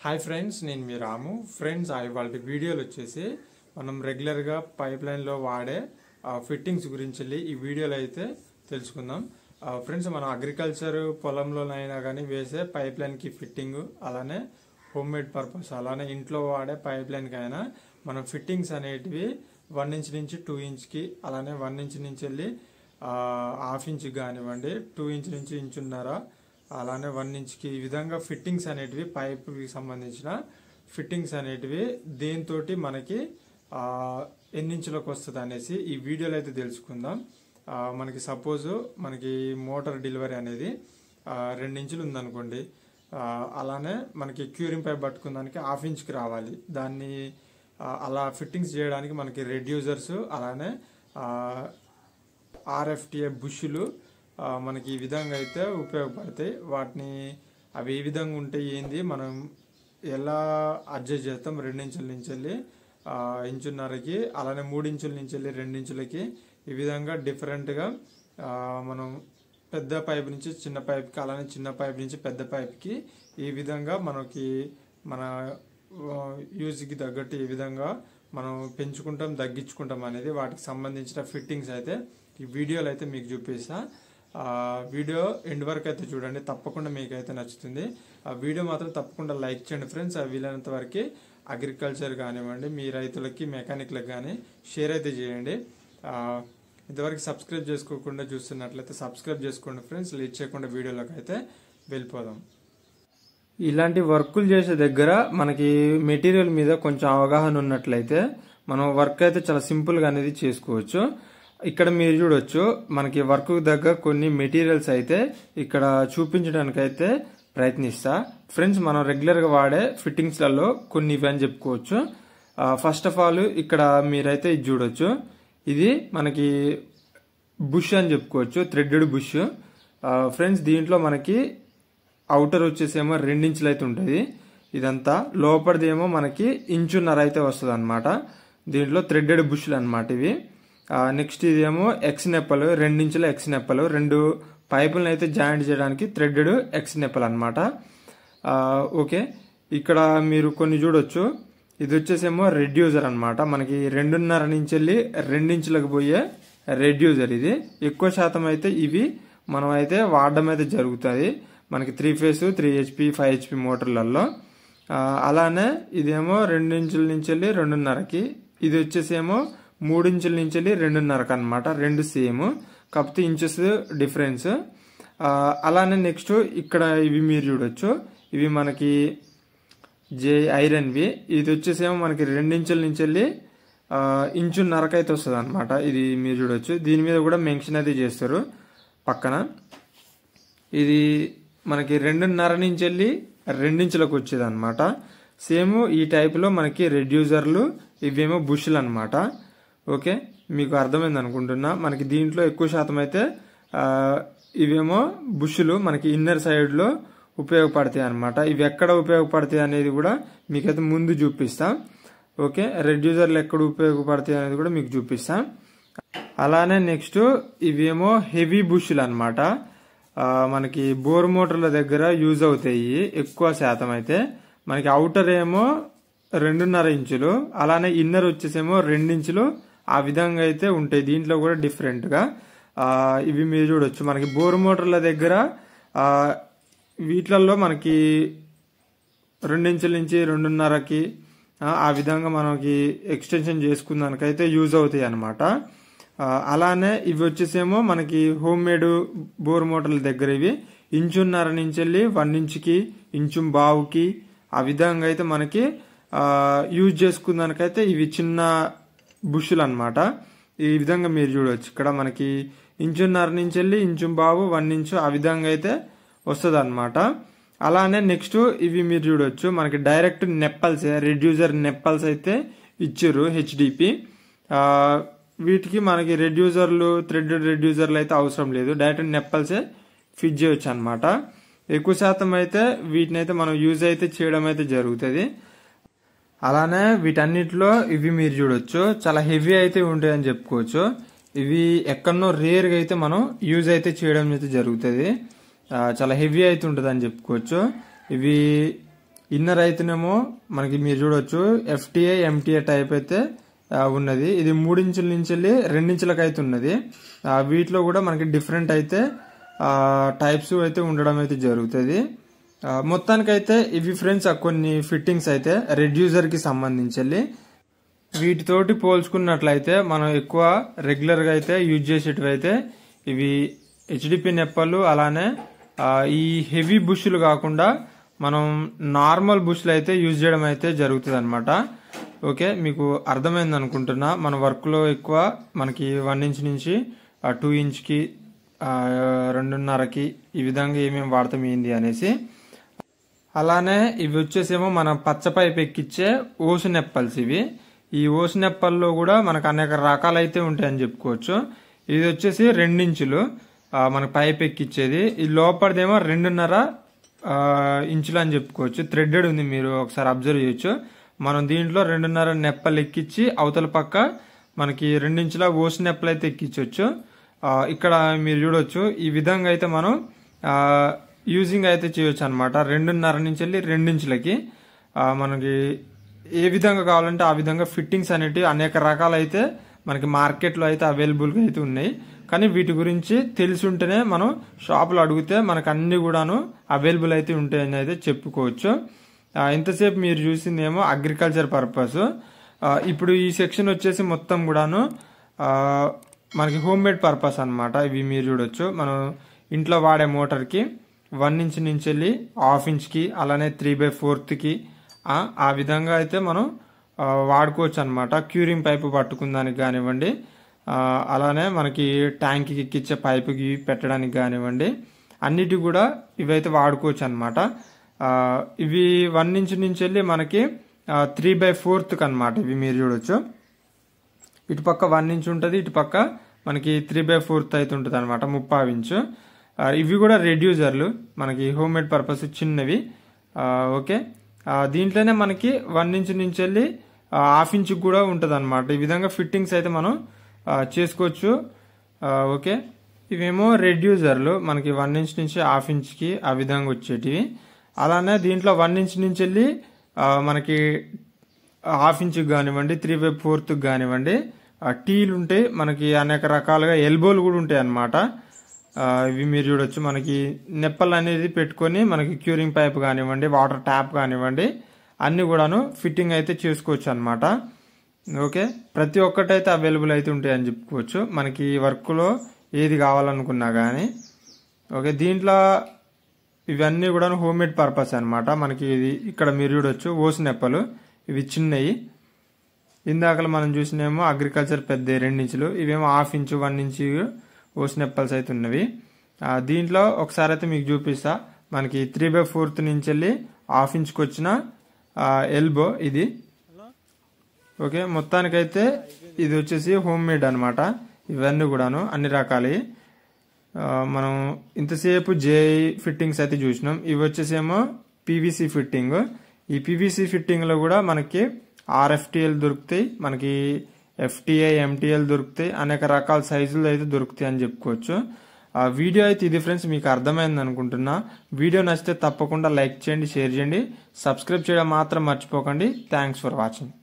Hi friends, నేను మీ రాము. Friends, ఇవాళ వీడియోలు వచ్చేసి మనం రెగ్యులర్గా పైప్ లైన్లో వాడే ఫిట్టింగ్స్ గురించి ఈ వీడియోలో అయితే తెలుసుకుందాం. ఫ్రెండ్స్, మనం అగ్రికల్చర్ పొలంలోనైనా కానీ వేసే పైప్ లైన్కి ఫిట్టింగ్, అలానే హోమ్ మేడ్ పర్పస్, అలానే ఇంట్లో వాడే పైప్ లైన్కి అయినా మనం ఫిట్టింగ్స్ అనేటివి 1 ఇంచ్ నుంచి 2 ఇంచ్కి, అలానే 1 ఇంచ్ నుంచి వెళ్ళి 1/2 ఇంచ్ కానివ్వండి, 2 ఇంచ్ నుంచి 1.5 ఇంచ్, అలానే 1 ఇంచ్కి, ఈ విధంగా ఫిట్టింగ్స్ అనేటివి పైప్కి సంబంధించిన ఫిట్టింగ్స్ అనేటివి దేనితోటి మనకి ఎన్ని ఇంచులకు వస్తుంది అనేసి ఈ వీడియోలో అయితే తెలుసుకుందాం. మనకి సపోజ్ మనకి మోటార్ డెలివరీ అనేది 2 ఇంచులు ఉందనుకోండి, అలానే మనకి క్యూరింగ్ పైప్ పట్టుకున్నానికి 1/2 ఇంచ్కి రావాలి. దాన్ని అలా ఫిట్టింగ్స్ చేయడానికి మనకి రెడ్యూసర్స్, అలానే RFTA బుష్లు మనకి ఈ విధంగా అయితే ఉపయోగపడతాయి. వాటిని అవి ఏ విధంగా ఉంటే ఏంది, మనం ఎలా అడ్జస్ట్ చేస్తాం, 2 ఇంచుల నుంచి వెళ్ళి 1.5 ఇంచుకి, అలానే 3 ఇంచుల నుంచి వెళ్ళి 2 ఇంచులకి, ఈ విధంగా డిఫరెంట్గా మనం పెద్ద పైప్ నుంచి చిన్న పైప్కి, అలానే చిన్న పైప్ నుంచి పెద్ద పైప్కి, ఈ విధంగా మనకి మన యూజ్కి తగ్గట్టు ఈ విధంగా మనం పెంచుకుంటాం, తగ్గించుకుంటాం అనేది వాటికి సంబంధించిన ఫిట్టింగ్స్ అయితే ఈ వీడియోలో అయితే మీకు చూపిస్తా. వీడియో ఎండ్ వరకు అయితే చూడండి, తప్పకుండా మీకు అయితే నచ్చుతుంది. ఆ వీడియో మాత్రం తప్పకుండా లైక్ చేయండి ఫ్రెండ్స్. వీలైనంత వరకు అగ్రికల్చర్ కానివ్వండి, మీ రైతులకి, మెకానిక్లకు కానీ షేర్ అయితే చేయండి. ఇంతవరకు సబ్స్క్రైబ్ చేసుకోకుండా చూస్తున్నట్లయితే సబ్స్క్రైబ్ చేసుకోండి ఫ్రెండ్స్. లేట్ చేయకుండా వీడియోలోకి అయితే వెళ్ళిపోదాం. ఇలాంటి వర్కులు చేసే దగ్గర మనకి మెటీరియల్ మీద కొంచెం అవగాహన ఉన్నట్లయితే మనం వర్క్ అయితే చాలా సింపుల్గా అనేది చేసుకోవచ్చు. ఇక్కడ మీరు చూడొచ్చు, మనకి వర్క్ దగ్గర కొన్ని మెటీరియల్స్ అయితే ఇక్కడ చూపించడానికి అయితే ప్రయత్నిస్తా. ఫ్రెండ్స్, మనం రెగ్యులర్గా వాడే ఫిట్టింగ్స్లలో కొన్ని ఇవి అని చెప్పుకోవచ్చు. ఫస్ట్ ఆఫ్ ఆల్ ఇక్కడ మీరైతే ఇది చూడొచ్చు, ఇది మనకి బుష్ అని చెప్పుకోవచ్చు, థ్రెడెడ్ బుష్. ఫ్రెండ్స్, దీంట్లో మనకి అవుటర్ వచ్చేసేమో 2 ఇంచులు అయితే ఉంటుంది. ఇదంతా లోపలిదేమో మనకి 1.5 ఇంచ్ అయితే వస్తుంది అనమాట. దీంట్లో థ్రెడెడ్ బుష్లు అనమాట ఇవి. నెక్స్ట్ ఇదేమో ఎక్స్ నెప్పలు, 2 ఇంచుల ఎక్స్ నెప్పలు, 2 పైపులను అయితే జాయింట్ చేయడానికి థ్రెడెడ్ ఎక్స్ నెప్పలు అనమాట. ఓకే, ఇక్కడ మీరు కొన్ని చూడొచ్చు, ఇది వచ్చేసేమో రెడ్యూసర్ అనమాట. మనకి 2.5 నుంచి వెళ్ళి 2 ఇంచులకు పోయే రెడ్యూసర్. ఇది ఎక్కువ శాతం అయితే ఇవి మనం అయితే వాడడం అయితే జరుగుతుంది మనకి 3 ఫేస్ 3 HP 5 HP మోటార్లలో. అలానే ఇదేమో 2 ఇంచుల నుంచి వెళ్ళి 2.5కి, ఇది వచ్చేసేమో 3 ఇంచుల నుంచి వెళ్ళి 2.5కి అనమాట. 2 సేమ్, కాకపోతే ఇంచెస్ డిఫరెన్స్. అలానే నెక్స్ట్ ఇక్కడ ఇవి మీరు చూడొచ్చు, ఇవి మనకి ఐరన్వి. ఇది వచ్చేసేమో మనకి 2 ఇంచుల నుంచి వెళ్ళి 1.5 ఇంచ్ అయితే వస్తుంది అనమాట. ఇది మీరు చూడొచ్చు, దీని మీద కూడా మెన్షన్ అయితే చేస్తారు పక్కన. ఇది మనకి 2.5 నుంచి వెళ్ళి 2 ఇంచులకు వచ్చేది అనమాట. సేమ్ ఈ టైప్లో మనకి రెడ్యూసర్లు, ఇవేమో బుష్లు అనమాట. ఓకే, మీకు అర్థమైంది అనుకుంటున్నా. మనకి దీంట్లో ఎక్కువ శాతం అయితే ఇవేమో బుష్లు మనకి ఇన్నర్ సైడ్లో ఉపయోగపడతాయి అనమాట. ఇవి ఎక్కడ ఉపయోగపడతాయి అనేది కూడా మీకైతే ముందు చూపిస్తా. ఓకే, రెడ్యూసర్లు ఎక్కడ ఉపయోగపడతాయి అనేది కూడా మీకు చూపిస్తా. అలానే నెక్స్ట్ ఇవేమో హెవీ బుష్లు అనమాట. మనకి బోర్ మోటార్ల దగ్గర యూజ్ అవుతాయి ఎక్కువ శాతం అయితే. మనకి అవుటర్ ఏమో 2.5 ఇంచులు, అలానే ఇన్నర్ వచ్చేసేమో 2 ఇంచులు, ఆ విధంగా అయితే ఉంటాయి. దీంట్లో కూడా డిఫరెంట్ గా ఇవి మీరు చూడొచ్చు, మనకి బోర్ మోటార్ల దగ్గర వీటిలలో మనకి 2 ఇంచుల నుంచి 2.5కి ఆ విధంగా మనకి ఎక్స్టెన్షన్ చేసుకున్నానికైతే యూజ్ అవుతాయి అనమాట. అలానే ఇవి వచ్చేసేమో మనకి హోమ్ మేడ్ బోర్ మోటార్ల దగ్గర ఇవి 1.5 ఇంచ్ నుంచి వెళ్ళి 1 ఇంచ్కి, 1.5 ఇంచుకి, ఆ విధంగా అయితే మనకి యూజ్ చేసుకున్నానికైతే ఇవి చిన్న బుష్లు అనమాట. ఈ విధంగా మీరు చూడవచ్చు, ఇక్కడ మనకి 1.5 ఇంచ్ నుంచి వెళ్ళి 1.5 ఇంచ్, 1 ఇంచ్, ఆ విధంగా అయితే వస్తుంది అనమాట. అలానే నెక్స్ట్ ఇవి మీరు చూడొచ్చు, మనకి డైరెక్ట్ నెప్పల్స్, రెడ్యూసర్ నెప్పల్స్ అయితే ఇచ్చారు HDP. వీటికి మనకి రెడ్యూసర్లు, థ్రెడెడ్ రెడ్యూసర్లు అయితే అవసరం లేదు, డైరెక్ట్ నెప్పల్సే ఫిట్ చేయొచ్చు అనమాట. ఎక్కువ శాతం అయితే వీటిని అయితే మనం యూజ్ అయితే చేయడం అయితే జరుగుతుంది. అలానే వీటన్నిటిలో ఇవి మీరు చూడొచ్చు, చాలా హెవీ అయితే ఉంటాయని చెప్పుకోవచ్చు. ఇవి ఎక్కడనో రేర్గా అయితే మనం యూజ్ అయితే చేయడం అయితే జరుగుతుంది. చాలా హెవీ అయితే ఉంటుంది అని చెప్పుకోవచ్చు. ఇవి ఇన్నర్ అయితేనేమో మనకి మీరు చూడొచ్చు FTA MTA టైప్ అయితే ఉన్నది. ఇది 3 ఇంచుల నుంచి 2 ఇంచులకు అయితే ఉన్నది. వీటిలో కూడా మనకి డిఫరెంట్ అయితే టైప్స్ అయితే ఉండడం అయితే జరుగుతుంది. మొత్తానికైతే ఇవి ఫ్రెండ్స్ కొన్ని ఫిట్టింగ్స్ అయితే రెడ్యూసర్ కి సంబంధించి. వీటితోటి పోల్చుకున్నట్లయితే మనం ఎక్కువ రెగ్యులర్ గా అయితే యూజ్ చేసేటివి అయితే ఇవి HDP నెప్పలు, అలానే ఈ హెవీ బుష్లు కాకుండా మనం నార్మల్ బుష్లు అయితే యూజ్ చేయడం అయితే జరుగుతుంది అనమాట. ఓకే, మీకు అర్థమైంది అనుకుంటున్నా. మన వర్క్ లో ఎక్కువ మనకి 1 ఇంచ్ నుంచి 2 ఇంచ్కి 2.5కి ఈ విధంగా ఏమేమి వాడతాం ఏంది అనేసి. అలానే ఇవి వచ్చేసేమో మన పచ్చ పైప్ ఎక్కిచ్చే ఓసు నెప్పల్స్. ఇవి ఈ ఓసు నెప్పల్లో కూడా మనకు అనేక రకాలైతే ఉంటాయని చెప్పుకోవచ్చు. ఇది వచ్చేసి 2 ఇంచులు మనకు పైప్ ఎక్కిచ్చేది. ఈ లోపలిదేమో 2.5 ఇంచులు అని చెప్పుకోవచ్చు. థ్రెడెడ్ ఉంది, మీరు ఒకసారి అబ్జర్వ్ చేయొచ్చు. మనం దీంట్లో 2.5 నెప్పలు ఎక్కించి అవతల పక్క మనకి 2 ఇంచుల ఓసు నెప్పలు అయితే ఎక్కించవచ్చు. ఇక్కడ మీరు చూడొచ్చు ఈ విధంగా అయితే మనం యూజింగ్ అయితే చేయొచ్చు అనమాట. 2.5 నుంచి 2 ఇంచులకి మనకి ఏ విధంగా కావాలంటే ఆ విధంగా ఫిట్టింగ్స్ అనేటివి అనేక రకాలైతే మనకి మార్కెట్లో అయితే అవైలబుల్గా అయితే ఉన్నాయి. కానీ వీటి గురించి తెలిసి ఉంటేనే మనం షాపులో అడిగితే మనకు అన్ని కూడాను అవైలబుల్ అయితే ఉంటాయని అయితే చెప్పుకోవచ్చు. ఇంతసేపు మీరు చూసిందేమో అగ్రికల్చర్ పర్పస్. ఇప్పుడు ఈ సెక్షన్ వచ్చేసి మొత్తం కూడాను మనకి హోమ్ మేడ్ పర్పస్ అనమాట. ఇవి మీరు చూడొచ్చు. మనం ఇంట్లో వాడే మోటార్కి 1 ఇంచ్ నుంచి 1/2 ఇంచ్కి, అలానే 3/4కి ఆ విధంగా అయితే మనం వాడుకోవచ్చు అనమాట. క్యూరింగ్ పైపు పట్టుకుందానికి కానివ్వండి, అలానే మనకి ట్యాంక్కి ఎక్కిచ్చే పైపుకి పెట్టడానికి కానివ్వండి, అన్నిటి కూడా ఇవైతే వాడుకోవచ్చు అనమాట. ఇవి 1 ఇంచ్ నుంచి మనకి 3/4కి అనమాట. ఇవి మీరు చూడొచ్చు. ఇటు పక్క 1 ఇంచ్ ఉంటుంది, ఇటు పక్క మనకి 3/4 అయితే ఉంటుంది అనమాట, 30 ఇంచు. ఇవి కూడా రెడ్యూసర్లు మనకి హోమ్ మేడ్ పర్పస్ చిన్నవి. ఓకే, దీంట్లోనే మనకి 1 ఇంచ్ నుంచి 1/2 ఇంచ్ కూడా ఉంటుంది అనమాట. ఈ విధంగా ఫిట్టింగ్స్ అయితే మనం చేసుకోవచ్చు. ఓకే, ఇవేమో రెడ్యూసర్లు మనకి 1 ఇంచ్ నుంచి 1/2 ఇంచ్కి ఆ విధంగా వచ్చేటివి. అలానే దీంట్లో 1 ఇంచ్ నుంచి మనకి 1/2 ఇంచ్కి కానివ్వండి, 3/4కి కానివ్వండి టీలు ఉంటాయి. మనకి అనేక రకాలుగా ఎల్బోలు కూడా ఉంటాయి అన్నమాట. ఇవి మీరు చూడొచ్చు. మనకి నెప్పలు అనేది పెట్టుకొని మనకి క్యూరింగ్ పైప్ కానివ్వండి, వాటర్ ట్యాప్ కానివ్వండి అన్ని కూడాను ఫిట్టింగ్ అయితే చేసుకోవచ్చు అనమాట. ఓకే, ప్రతి ఒక్కటైతే అవైలబుల్ అయితే ఉంటాయి అని చెప్పుకోవచ్చు మనకి వర్క్లో ఏది కావాలనుకున్నా కానీ. ఓకే, దీంట్లో ఇవన్నీ కూడా హోమ్ మేడ్ పర్పస్ అనమాట. మనకి ఇది ఇక్కడ మీరు చూడొచ్చు ఓసు నెప్పలు, ఇవి చిన్నవి. ఇందాక మనం చూసినేమో అగ్రికల్చర్ పెద్ద 2 ఇంచులు, ఇవేమో 1/2 ఇంచు 1 ఇంచు ఓసు నెప్పల్స్ అయితే ఉన్నవి. దీంట్లో ఒకసారి అయితే మీకు చూపిస్తా. మనకి 3/4 నుంచి 1/2 ఇంచ్కి వచ్చిన ఎల్బో ఇది. ఓకే, మొత్తానికైతే ఇది వచ్చేసి హోమ్ మేడ్ అనమాట. ఇవన్నీ కూడాను అన్ని రకాలు. మనం ఇంతసేపు జేఐ ఫిట్టింగ్స్ అయితే చూసినాం. ఇవి వచ్చేసేమో PVC ఫిట్టింగ్. ఈ PVC ఫిట్టింగ్ లో కూడా మనకి RFTL దొరుకుతాయి, మనకి FTA MTL దొరుకుతాయి, అనేక రకాల సైజులు అయితే దొరుకుతాయి అని చెప్పుకోవచ్చు. వీడియో అయితే ఇది ఫ్రెండ్స్, మీకు అర్థమైంది అనుకుంటున్నా. వీడియో నచ్చితే తప్పకుండా లైక్ చేయండి, షేర్ చేయండి, సబ్స్క్రైబ్ చేయడం మాత్రం మర్చిపోకండి. Thanks for watching.